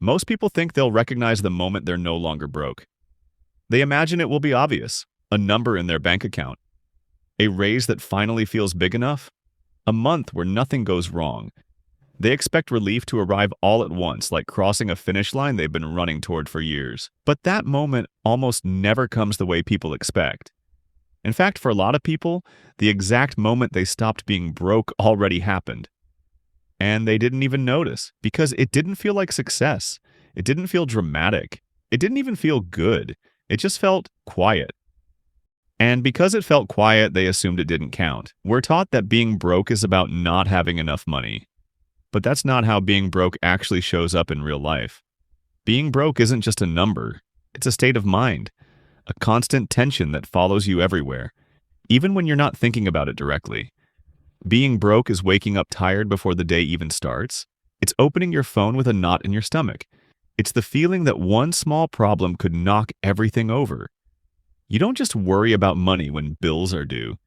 Most people think they'll recognize the moment they're no longer broke. They imagine it will be obvious, a number in their bank account, a raise that finally feels big enough, a month where nothing goes wrong. They expect relief to arrive all at once, like crossing a finish line they've been running toward for years. But that moment almost never comes the way people expect. In fact, for a lot of people, the exact moment they stopped being broke already happened. And they didn't even notice, because it didn't feel like success. It didn't feel dramatic. It didn't even feel good. It just felt quiet. And because it felt quiet, they assumed it didn't count. We're taught that being broke is about not having enough money. But that's not how being broke actually shows up in real life. Being broke isn't just a number. It's a state of mind, a constant tension that follows you everywhere, even when you're not thinking about it directly. Being broke is waking up tired before the day even starts. It's opening your phone with a knot in your stomach. It's the feeling that one small problem could knock everything over. You don't just worry about money when bills are due.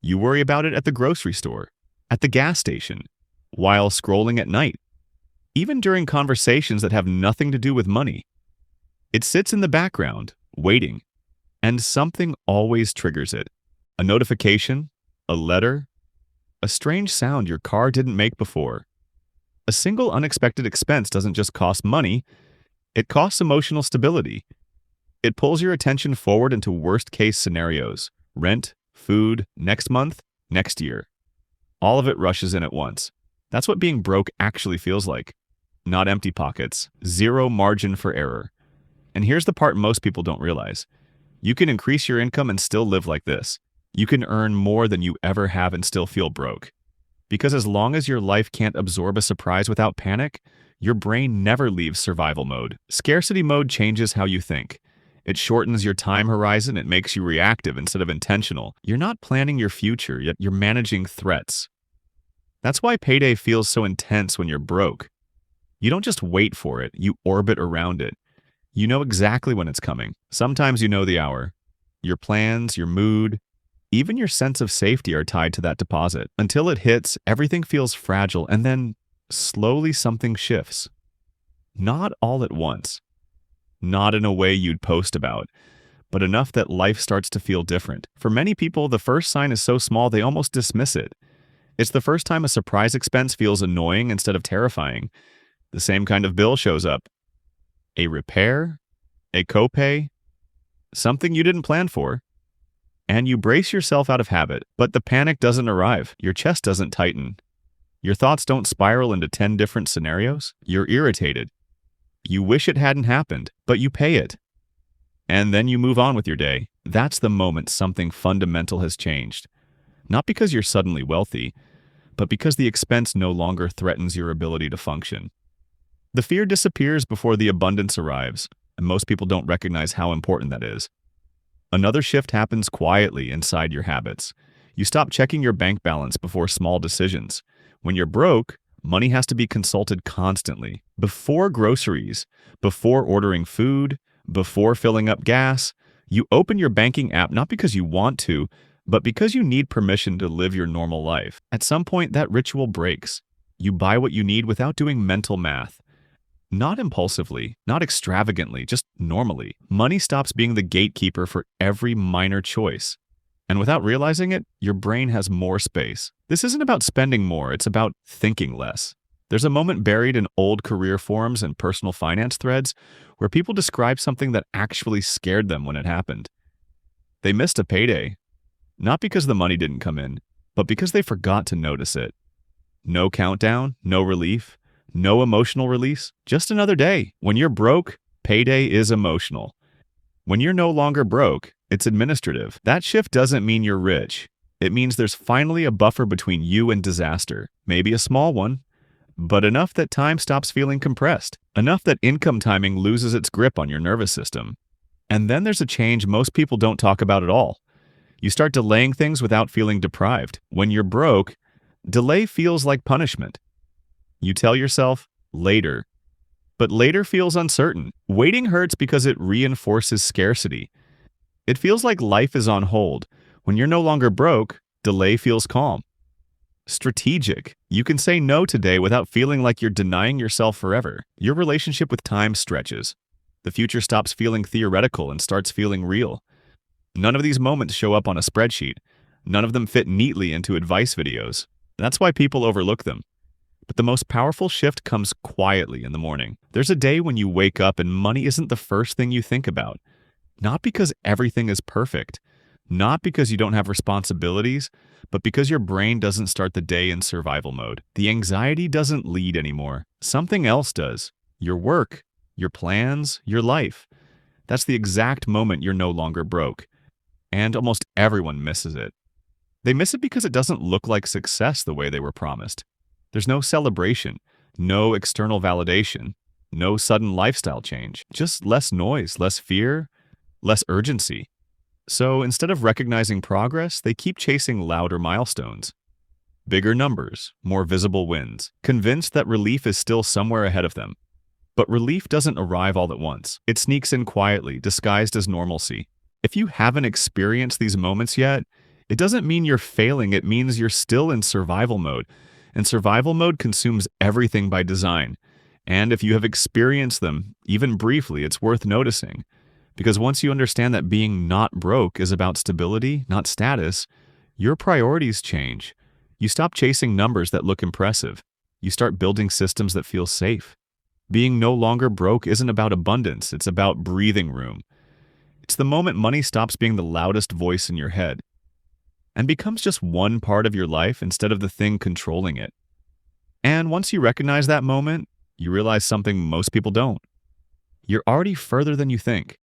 You worry about it at the grocery store, at the gas station, while scrolling at night, even during conversations that have nothing to do with money. It sits in the background, waiting, and something always triggers it. A notification, a letter, a strange sound your car didn't make before. A single unexpected expense doesn't just cost money, it costs emotional stability. It pulls your attention forward into worst-case scenarios: rent, food, next month, next year. All of it rushes in at once. That's what being broke actually feels like. Not empty pockets, zero margin for error. And here's the part most people don't realize. You can increase your income and still live like this. You can earn more than you ever have and still feel broke. Because as long as your life can't absorb a surprise without panic, your brain never leaves survival mode. Scarcity mode changes how you think. It shortens your time horizon. It makes you reactive instead of intentional. You're not planning your future, yet you're managing threats. That's why payday feels so intense when you're broke. You don't just wait for it, you orbit around it. You know exactly when it's coming. Sometimes you know the hour. Your plans, your mood, even your sense of safety are tied to that deposit. Until it hits, everything feels fragile, and then slowly something shifts. Not all at once. Not in a way you'd post about, but enough that life starts to feel different. For many people, the first sign is so small they almost dismiss it. It's the first time a surprise expense feels annoying instead of terrifying. The same kind of bill shows up. A repair, a copay, something you didn't plan for. And you brace yourself out of habit, but the panic doesn't arrive. Your chest doesn't tighten. Your thoughts don't spiral into 10 different scenarios. You're irritated. You wish it hadn't happened, but you pay it. And then you move on with your day. That's the moment something fundamental has changed. Not because you're suddenly wealthy, but because the expense no longer threatens your ability to function. The fear disappears before the abundance arrives, and most people don't recognize how important that is. Another shift happens quietly inside your habits. You stop checking your bank balance before small decisions. When you're broke, money has to be consulted constantly. Before groceries, before ordering food, before filling up gas, you open your banking app not because you want to, but because you need permission to live your normal life. At some point, that ritual breaks. You buy what you need without doing mental math. Not impulsively, not extravagantly, just normally. Money stops being the gatekeeper for every minor choice. And without realizing it, your brain has more space. This isn't about spending more, it's about thinking less. There's a moment buried in old career forums and personal finance threads where people describe something that actually scared them when it happened. They missed a payday, not because the money didn't come in, but because they forgot to notice it. No countdown, no relief, no emotional release, just another day. When you're broke, payday is emotional. When you're no longer broke, it's administrative. That shift doesn't mean you're rich. It means there's finally a buffer between you and disaster. Maybe a small one, but enough that time stops feeling compressed. Enough that income timing loses its grip on your nervous system. And then there's a change most people don't talk about at all. You start delaying things without feeling deprived. When you're broke, delay feels like punishment. You tell yourself, later. But later feels uncertain. Waiting hurts because it reinforces scarcity. It feels like life is on hold. When you're no longer broke, delay feels calm. Strategic. You can say no today without feeling like you're denying yourself forever. Your relationship with time stretches. The future stops feeling theoretical and starts feeling real. None of these moments show up on a spreadsheet. None of them fit neatly into advice videos. That's why people overlook them. But the most powerful shift comes quietly in the morning. There's a day when you wake up and money isn't the first thing you think about. Not because everything is perfect. Not because you don't have responsibilities, but because your brain doesn't start the day in survival mode. The anxiety doesn't lead anymore. Something else does. Your work, your plans, your life. That's the exact moment you're no longer broke. And almost everyone misses it. They miss it because it doesn't look like success the way they were promised. There's no celebration, no external validation, no sudden lifestyle change, just less noise, less fear, less urgency. So instead of recognizing progress, they keep chasing louder milestones. Bigger numbers, more visible wins, convinced that relief is still somewhere ahead of them. But relief doesn't arrive all at once. It sneaks in quietly, disguised as normalcy. If you haven't experienced these moments yet, it doesn't mean you're failing, it means you're still in survival mode. And survival mode consumes everything by design. And if you have experienced them, even briefly, it's worth noticing. Because once you understand that being not broke is about stability, not status, your priorities change. You stop chasing numbers that look impressive. You start building systems that feel safe. Being no longer broke isn't about abundance, it's about breathing room. It's the moment money stops being the loudest voice in your head and becomes just one part of your life instead of the thing controlling it. And once you recognize that moment, you realize something most people don't. You're already further than you think.